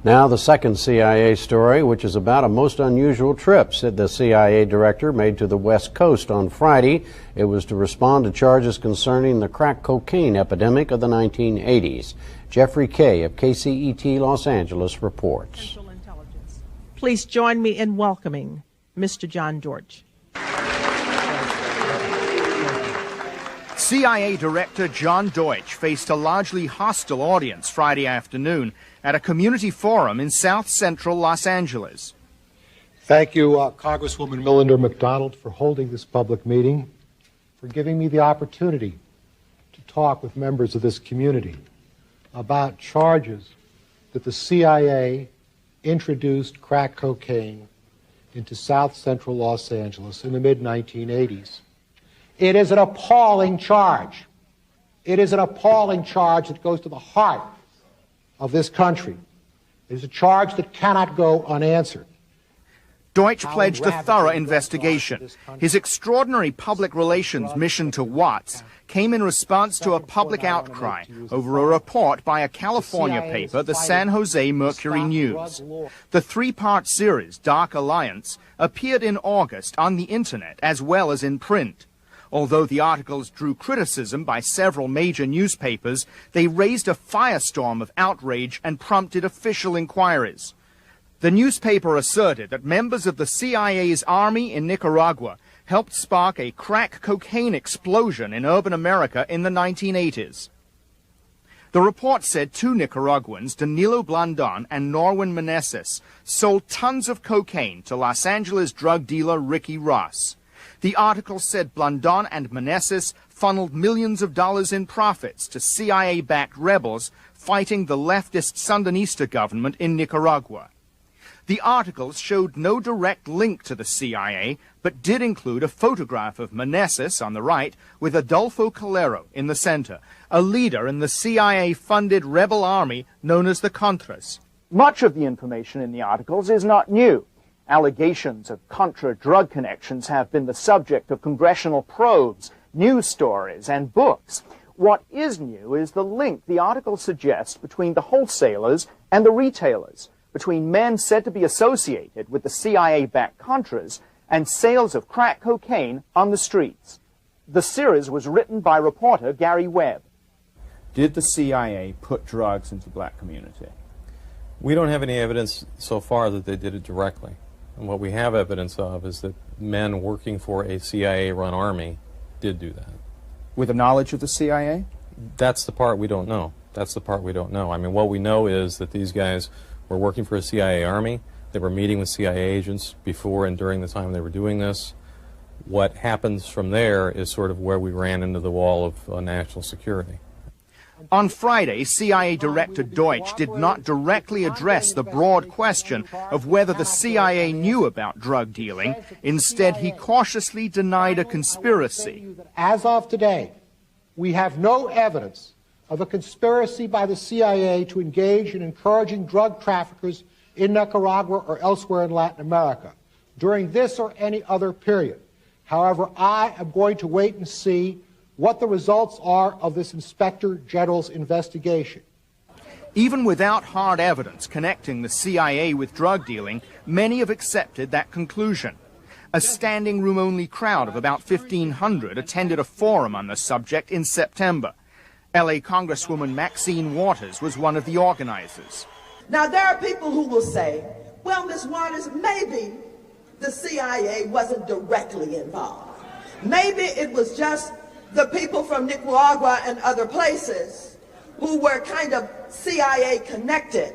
Now the second CIA story, which is about a most unusual trip, said the CIA director made to the West Coast on Friday. It was to respond to charges concerning the crack cocaine epidemic of the 1980s. Jeffrey Kay of KCET Los Angeles reports. Please join me in welcoming Mr. John Dortch. CIA Director John Deutch faced a largely hostile audience Friday afternoon at a community forum in South Central Los Angeles. Thank you, Congresswoman Millender McDonald, for holding this public meeting, for giving me the opportunity to talk with members of this community about charges that the CIA introduced crack cocaine into South Central Los Angeles in the mid-1980s. It is an appalling charge. It is an appalling charge that goes to the heart of this country. It is a charge that cannot go unanswered. Deutch pledged a thorough investigation. His extraordinary public relations mission to Watts came in response to a public outcry over a report by a California paper, the San Jose Mercury News. The three-part series, Dark Alliance, appeared in August on the internet as well as in print. Although the articles drew criticism by several major newspapers, they raised a firestorm of outrage and prompted official inquiries. The newspaper asserted that members of the CIA's army in Nicaragua helped spark a crack cocaine explosion in urban America in the 1980s. The report said two Nicaraguans, Danilo Blandon and Norwin Meneses, sold tons of cocaine to Los Angeles drug dealer Ricky Ross. The article said Blandon and Meneses funneled millions of dollars in profits to CIA-backed rebels fighting the leftist Sandinista government in Nicaragua. The articles showed no direct link to the CIA, but did include a photograph of Meneses on the right with Adolfo Calero in the center, a leader in the CIA-funded rebel army known as the Contras. Much of the information in the articles is not new. Allegations of Contra drug connections have been the subject of congressional probes, news stories, and books. What is new is the link the article suggests between the wholesalers and the retailers, between men said to be associated with the CIA-backed Contras and sales of crack cocaine on the streets. The series was written by reporter Gary Webb. Did the CIA put drugs into the black community? We don't have any evidence so far that they did it directly. And what we have evidence of is that men working for a CIA-run army did do that. With the knowledge of the CIA? That's the part we don't know. That's the part we don't know. I mean, what we know is that these guys were working for a CIA army. They were meeting with CIA agents before and during the time they were doing this. What happens from there is sort of where we ran into the wall of national security. On Friday, CIA Director Deutch did not directly address the broad question of whether the CIA knew about drug dealing. Instead, he cautiously denied a conspiracy. As of today, we have no evidence of a conspiracy by the CIA to engage in encouraging drug traffickers in Nicaragua or elsewhere in Latin America during this or any other period. However, I am going to wait and see what the results are of this Inspector General's investigation. Even without hard evidence connecting the CIA with drug dealing, many have accepted that conclusion. A standing room-only crowd of about 1,500 attended a forum on the subject in September. LA Congresswoman Maxine Waters was one of the organizers. Now, there are people who will say, well, Ms. Waters, maybe the CIA wasn't directly involved. Maybe it was just the people from Nicaragua and other places who were kind of CIA connected.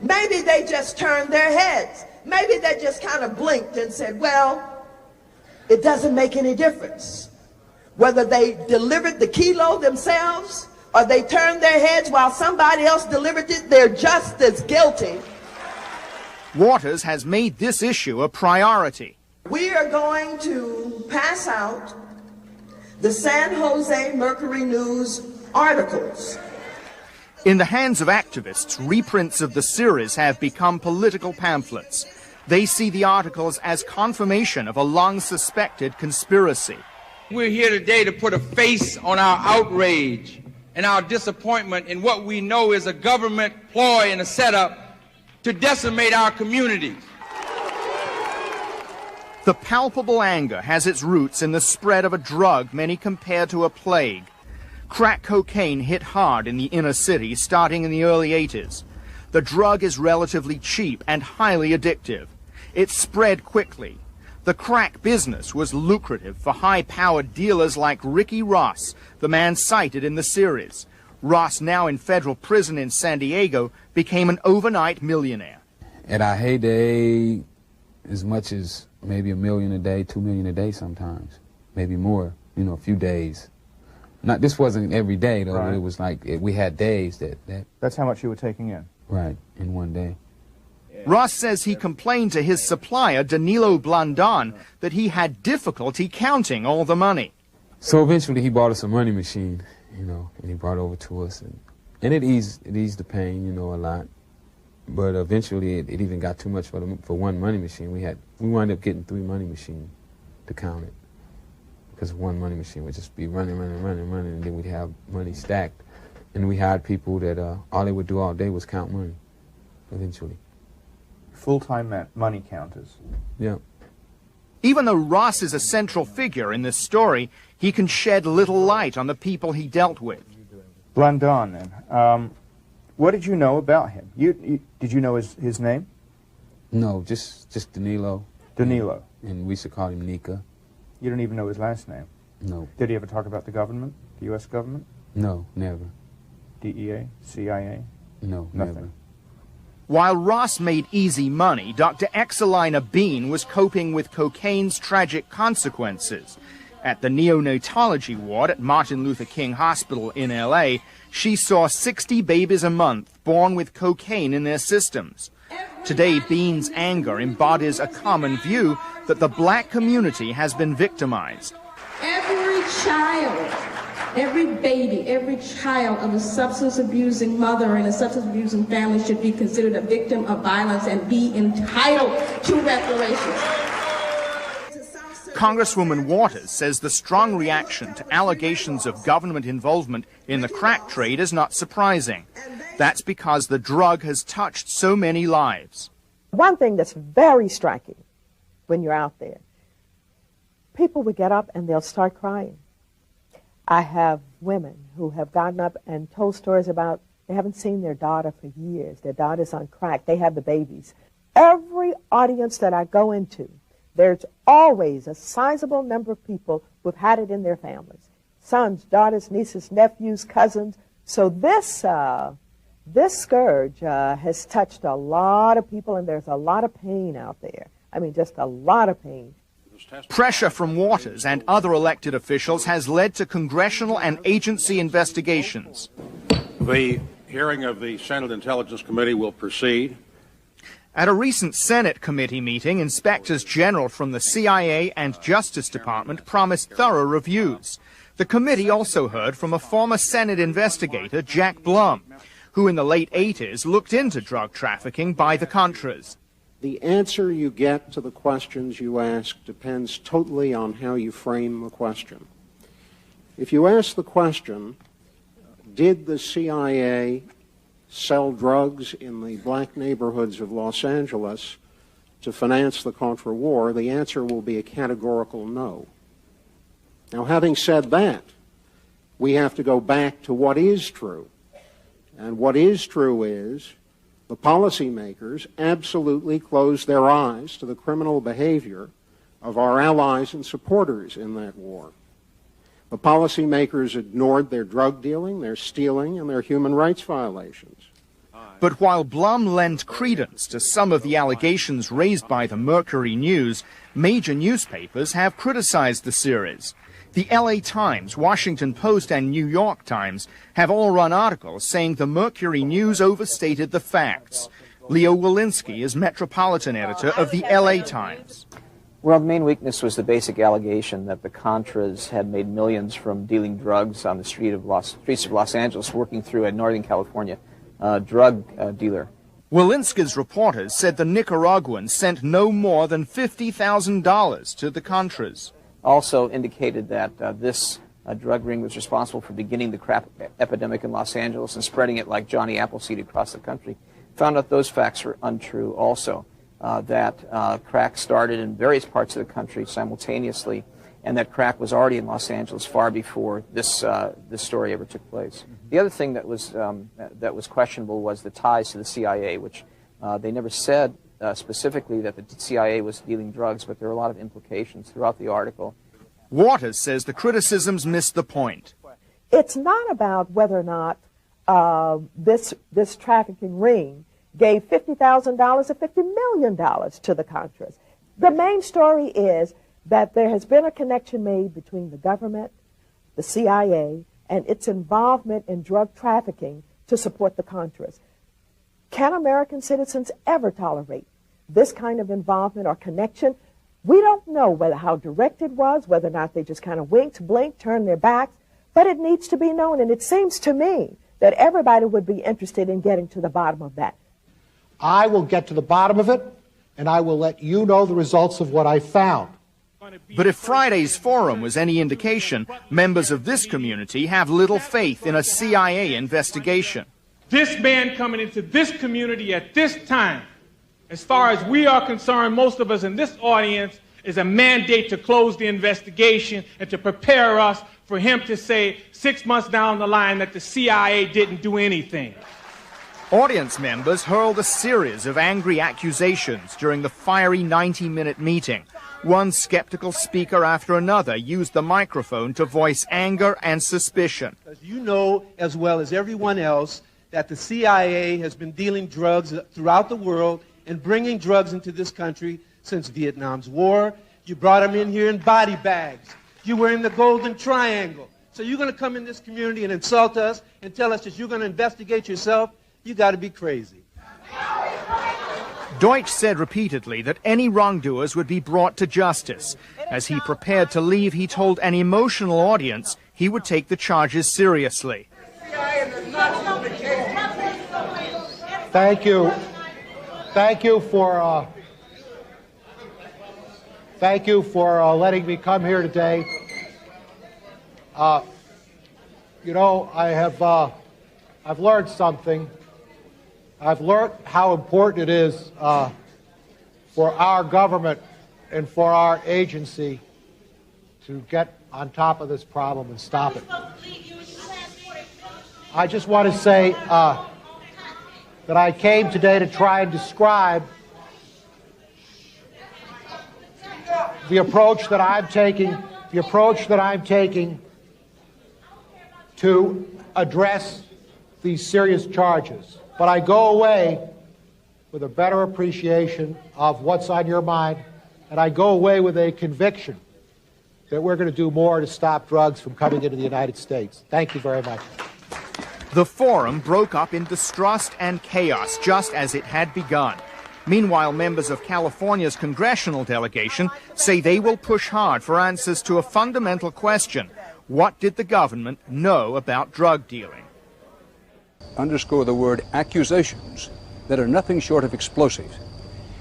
Maybe they just turned their heads. Maybe they just kind of blinked and said, well, it doesn't make any difference. Whether they delivered the kilo themselves or they turned their heads while somebody else delivered it, they're just as guilty. Waters has made this issue a priority. We are going to pass out the San Jose Mercury News articles. In the hands of activists, reprints of the series have become political pamphlets. They see the articles as confirmation of a long-suspected conspiracy. We're here today to put a face on our outrage and our disappointment in what we know is a government ploy and a setup to decimate our communities. The palpable anger has its roots in the spread of a drug many compare to a plague. Crack cocaine hit hard in the inner city starting in the early 80s. The drug is relatively cheap and highly addictive. It spread quickly. The crack business was lucrative for high-powered dealers like Ricky Ross, the man cited in the series. Ross, now in federal prison in San Diego, became an overnight millionaire. At our heyday, as much as maybe $1 million a day, $2 million a day sometimes, maybe more, you know, a few days. This wasn't every day, though. Right. It was like we had days that... That's how much you were taking in? Right, in one day. Ross says he complained to his supplier, Danilo Blandon, that he had difficulty counting all the money. So eventually he bought us a money machine, you know, and he brought it over to us. And it eased the pain, you know, a lot. But eventually it even got too much for one money machine. We wound up getting 3 money machines to count it. Because one money machine would just be running, and then we'd have money stacked. And we hired people that all they would do all day was count money, eventually. Full-time money counters. Yeah. Even though Ross is a central figure in this story, he can shed little light on the people he dealt with. Blandon, then. What did you know about him? Did you know his name? No, just Danilo. Danilo. And we used to call him Nika. You don't even know his last name? No. Did he ever talk about the government, the U.S. government? No, never. DEA, CIA? No, nothing. Never. While Ross made easy money, Dr. Exelina Bean was coping with cocaine's tragic consequences. At the neonatology ward at Martin Luther King Hospital in L.A., she saw 60 babies a month born with cocaine in their systems. Today, Bean's anger embodies a common view that the black community has been victimized. Every child, every baby, every child of a substance abusing mother and a substance abusing family should be considered a victim of violence and be entitled to reparations. Congresswoman Waters says the strong reaction to allegations of government involvement in the crack trade is not surprising. That's because the drug has touched so many lives. One thing that's very striking when you're out there, people would get up and they'll start crying. I have women who have gotten up and told stories about they haven't seen their daughter for years. Their daughter's on crack. They have the babies. Every audience that I go into, there's always a sizable number of people who've had it in their families. Sons, daughters, nieces, nephews, cousins. So this scourge has touched a lot of people, and there's a lot of pain out there. I mean, just a lot of pain. Pressure from Waters and other elected officials has led to congressional and agency investigations. The hearing of the Senate Intelligence Committee will proceed. At a recent Senate committee meeting, inspectors general from the CIA and Justice Department promised thorough reviews. The committee also heard from a former Senate investigator, Jack Blum, who in the late 80s looked into drug trafficking by the Contras. The answer you get to the questions you ask depends totally on how you frame the question. If you ask the question, did the CIA sell drugs in the black neighborhoods of Los Angeles to finance the Contra War, the answer will be a categorical no. Now, having said that, we have to go back to what is true. And what is true is the policymakers absolutely closed their eyes to the criminal behavior of our allies and supporters in that war. The policymakers ignored their drug dealing, their stealing, and their human rights violations. But while Blum lent credence to some of the allegations raised by the Mercury News, major newspapers have criticized the series. The LA Times, Washington Post, and New York Times have all run articles saying the Mercury News overstated the facts. Leo Walensky is Metropolitan Editor of the LA Times. Well, the main weakness was the basic allegation that the Contras had made millions from dealing drugs on the streets of Los Angeles, working through a Northern California drug dealer. Walensky's reporters said the Nicaraguans sent no more than $50,000 to the Contras. Also indicated that this drug ring was responsible for beginning the crack epidemic in Los Angeles and spreading it like Johnny Appleseed across the country. Found out those facts are untrue also, that crack started in various parts of the country simultaneously, and that crack was already in Los Angeles far before this story ever took place. The other thing that was questionable was the ties to the CIA, which they never said specifically that the CIA was dealing drugs, but there are a lot of implications throughout the article. Waters says the criticisms missed the point. It's not about whether or not this trafficking ring gave $50,000 or $50 million to the Contras. The main story is that there has been a connection made between the government, the CIA, and its involvement in drug trafficking to support the Contras. Can American citizens ever tolerate this kind of involvement or connection? We don't know how direct it was, whether or not they just kind of winked, blinked, turned their backs, but it needs to be known, and it seems to me that everybody would be interested in getting to the bottom of that. I will get to the bottom of it, and I will let you know the results of what I found. But if Friday's forum was any indication, members of this community have little faith in a CIA investigation. This man coming into this community at this time, as far as we are concerned, most of us in this audience, is a mandate to close the investigation and to prepare us for him to say 6 months down the line that the CIA didn't do anything. Audience members hurled a series of angry accusations during the fiery 90-minute meeting. One skeptical speaker after another used the microphone to voice anger and suspicion. You know as well as everyone else that the CIA has been dealing drugs throughout the world and bringing drugs into this country since Vietnam's war. You brought them in here in body bags. You were in the Golden Triangle. So you're going to come in this community and insult us and tell us that you're going to investigate yourself? You got to be crazy. Deutsch said repeatedly that any wrongdoers would be brought to justice. As he prepared to leave, he told an emotional audience he would take the charges seriously. Thank you. Thank you for letting me come here today. You know, I've learned something. I've learned how important it is for our government and for our agency to get on top of this problem and stop it. I just want to say that I came today to try and describe the approach that I'm taking to address these serious charges. But I go away with a better appreciation of what's on your mind, and I go away with a conviction that we're going to do more to stop drugs from coming into the United States. Thank you very much. The forum broke up in distrust and chaos, just as it had begun. Meanwhile, members of California's congressional delegation say they will push hard for answers to a fundamental question. What did the government know about drug dealing? Underscore the word accusations that are nothing short of explosive.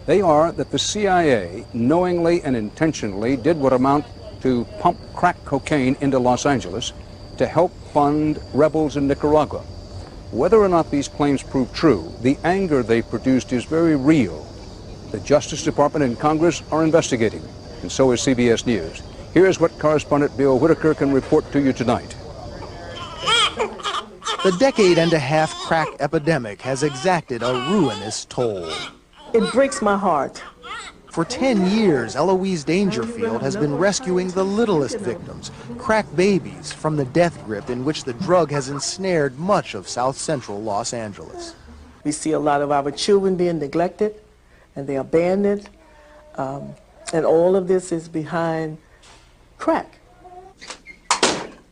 They are that the CIA knowingly and intentionally did what amount to pump crack cocaine into Los Angeles to help fund rebels in Nicaragua. Whether or not these claims prove true, the anger they produced is very real. The Justice Department and Congress are investigating, and so is CBS News. Here's what correspondent Bill Whitaker can report to you tonight. The decade-and-a-half crack epidemic has exacted a ruinous toll. It breaks my heart. For 10 years, Eloise Dangerfield has been rescuing the littlest victims, crack babies, from the death grip in which the drug has ensnared much of South Central Los Angeles. We see a lot of our children being neglected and they're abandoned, and all of this is behind crack.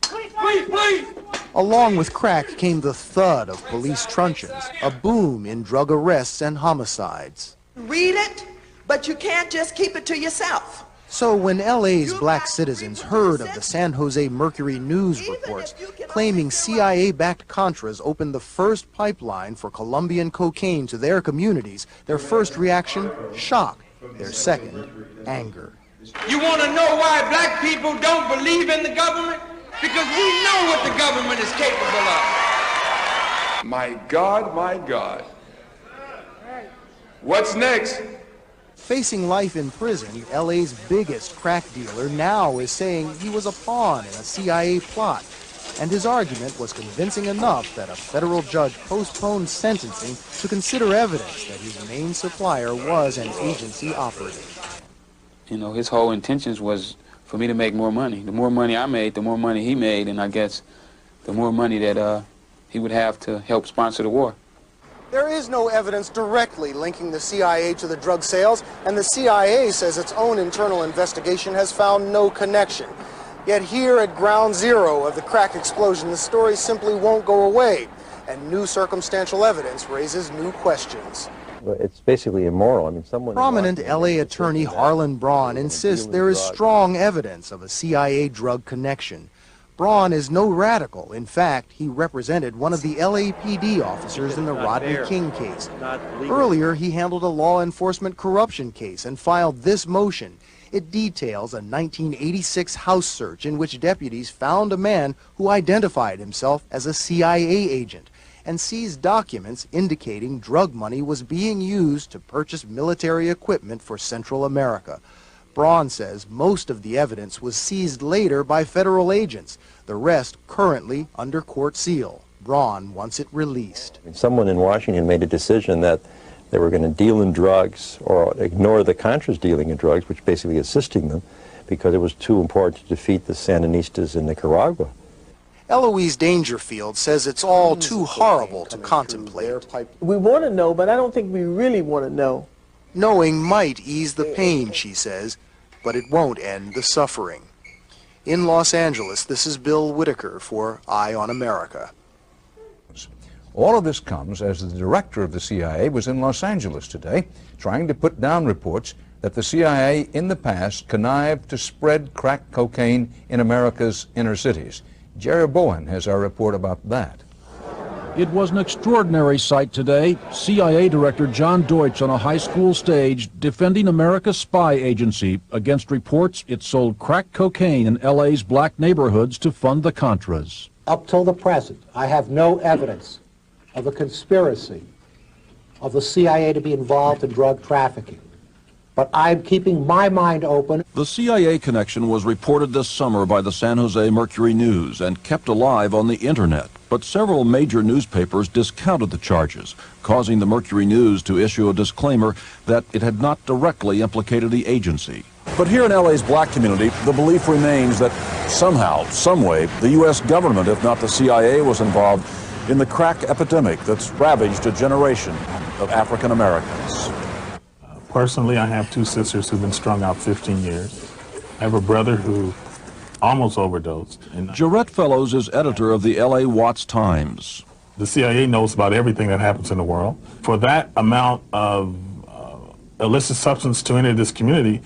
Please, please! Along with crack came the thud of police truncheons, a boom in drug arrests and homicides. Read it, but you can't just keep it to yourself. So when LA's black citizens heard of the San Jose Mercury News reports claiming CIA-backed Contras opened the first pipeline for Colombian cocaine to their communities, their first reaction, shock. Their second, anger. You want to know why black people don't believe in the government? because we know what the government is capable of. My God, my God. What's next? Facing life in prison, LA's biggest crack dealer now is saying he was a pawn in a CIA plot. And his argument was convincing enough that a federal judge postponed sentencing to consider evidence that his main supplier was an agency operative. You know, his whole intentions was for me to make more money. The more money I made, the more money he made, and I guess the more money that he would have to help sponsor the war. There is no evidence directly linking the CIA to the drug sales, and the CIA says its own internal investigation has found no connection. Yet here at ground zero of the crack explosion, the story simply won't go away, and new circumstantial evidence raises new questions. It's basically immoral. I mean, Prominent LA attorney Harlan Braun insists there is strong evidence of a CIA drug connection. Braun is no radical. In fact, he represented one of the LAPD officers in the Rodney King case. Earlier, he handled a law enforcement corruption case and filed this motion. It details a 1986 house search in which deputies found a man who identified himself as a CIA agent and seized documents indicating drug money was being used to purchase military equipment for Central America. Braun says most of the evidence was seized later by federal agents, the rest currently under court seal. Braun wants it released. Someone in Washington made a decision that they were going to deal in drugs or ignore the Contras dealing in drugs, which basically assisting them, because it was too important to defeat the Sandinistas in Nicaragua. Eloise Dangerfield says it's all too horrible to contemplate. We want to know, but I don't think we really want to know. Knowing might ease the pain, she says, but it won't end the suffering. In Los Angeles, this is Bill Whitaker for Eye on America. All of this comes as the director of the CIA was in Los Angeles today, trying to put down reports that the CIA in the past connived to spread crack cocaine in America's inner cities. Jerry Bowen has our report about that. It was an extraordinary sight today. CIA Director John Deutsch on a high school stage defending America's spy agency against reports it sold crack cocaine in LA's black neighborhoods to fund the Contras. Up till the present, I have no evidence of a conspiracy of the CIA to be involved in drug trafficking. But I'm keeping my mind open. The CIA connection was reported this summer by the San Jose Mercury News and kept alive on the internet. But several major newspapers discounted the charges, causing the Mercury News to issue a disclaimer that it had not directly implicated the agency. But here in LA's black community, the belief remains that somehow, someway, the U.S. government, if not the CIA, was involved in the crack epidemic that's ravaged a generation of African Americans. Personally, I have two sisters who've been strung out 15 years. I have a brother who almost overdosed. Jarrett Fellows is editor of the LA Watts Times. The CIA knows about everything that happens in the world. For that amount of illicit substance to enter this community,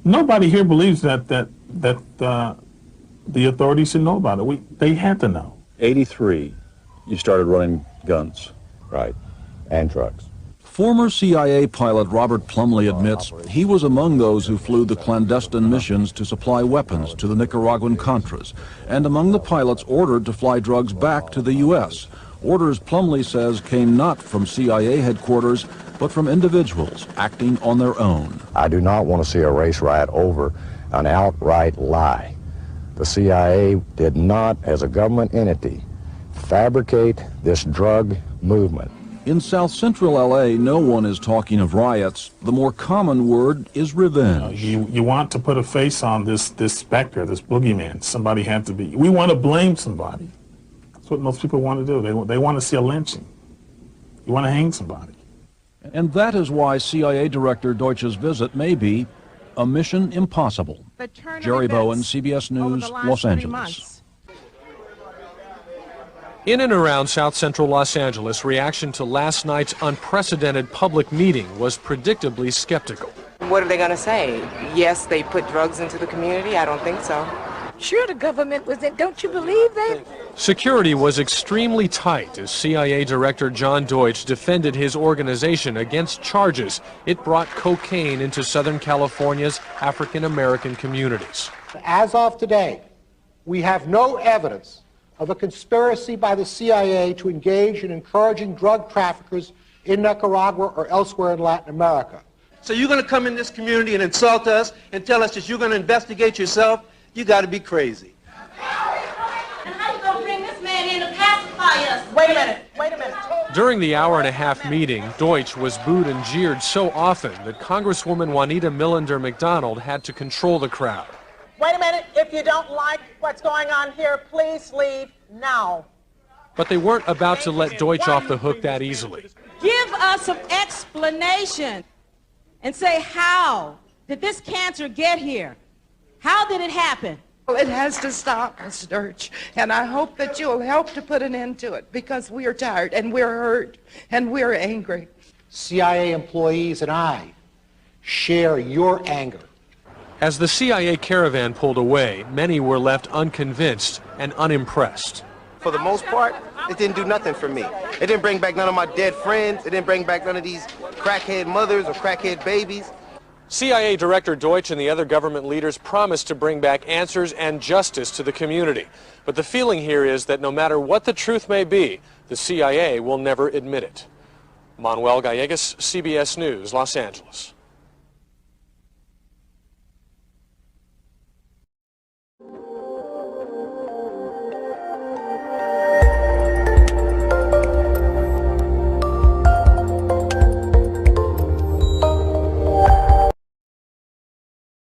nobody here believes that the authorities should know about it. They had to know. 83, you started running guns, right, and drugs. Former CIA pilot Robert Plumley admits he was among those who flew the clandestine missions to supply weapons to the Nicaraguan Contras, and among the pilots ordered to fly drugs back to the U.S. Orders, Plumley says, came not from CIA headquarters, but from individuals acting on their own. I do not want to see a race riot over an outright lie. The CIA did not, as a government entity, fabricate this drug movement. In South Central LA, no one is talking of riots. The more common word is revenge. You want to put a face on this specter, this boogeyman. Somebody had to be. We want to blame somebody. That's what most people want to do. They want to see a lynching. You want to hang somebody. And that is why CIA Director Deutsch's visit may be a mission impossible. Jerry Bowen, CBS News, Los Angeles. In and around South Central Los Angeles, reaction to last night's unprecedented public meeting was predictably skeptical. What are they going to say? Yes, they put drugs into the community? I don't think so. Sure, the government was in. Don't you believe that? Security was extremely tight as CIA Director John Deutsch defended his organization against charges it brought cocaine into Southern California's African American communities. As of today, We have no evidence of a conspiracy by the CIA to engage in encouraging drug traffickers in Nicaragua or elsewhere in Latin America. So you're going to come in this community and insult us and tell us that you're going to investigate yourself? You got to be crazy. And how you going to bring this man in to pacify us? Wait a minute. During the hour-and-a-half meeting, Deutsch was booed and jeered so often that Congresswoman Juanita Millender McDonald had to control the crowd. Wait a minute. If you don't like what's going on here, please leave now. But they weren't about to let Deutsch off the hook that easily. Give us some explanation and say, how did this cancer get here? How did it happen? Well, it has to stop, Mr. Deutsch, and I hope that you'll help to put an end to it, because we are tired and we're hurt and we're angry. CIA employees and I share your anger. As the CIA caravan pulled away, many were left unconvinced and unimpressed. For the most part, it didn't do nothing for me. It didn't bring back none of my dead friends. It didn't bring back none of these crackhead mothers or crackhead babies. CIA Director Deutsch and the other government leaders promised to bring back answers and justice to the community. But the feeling here is that no matter what the truth may be, the CIA will never admit it. Manuel Gallegos, CBS News, Los Angeles.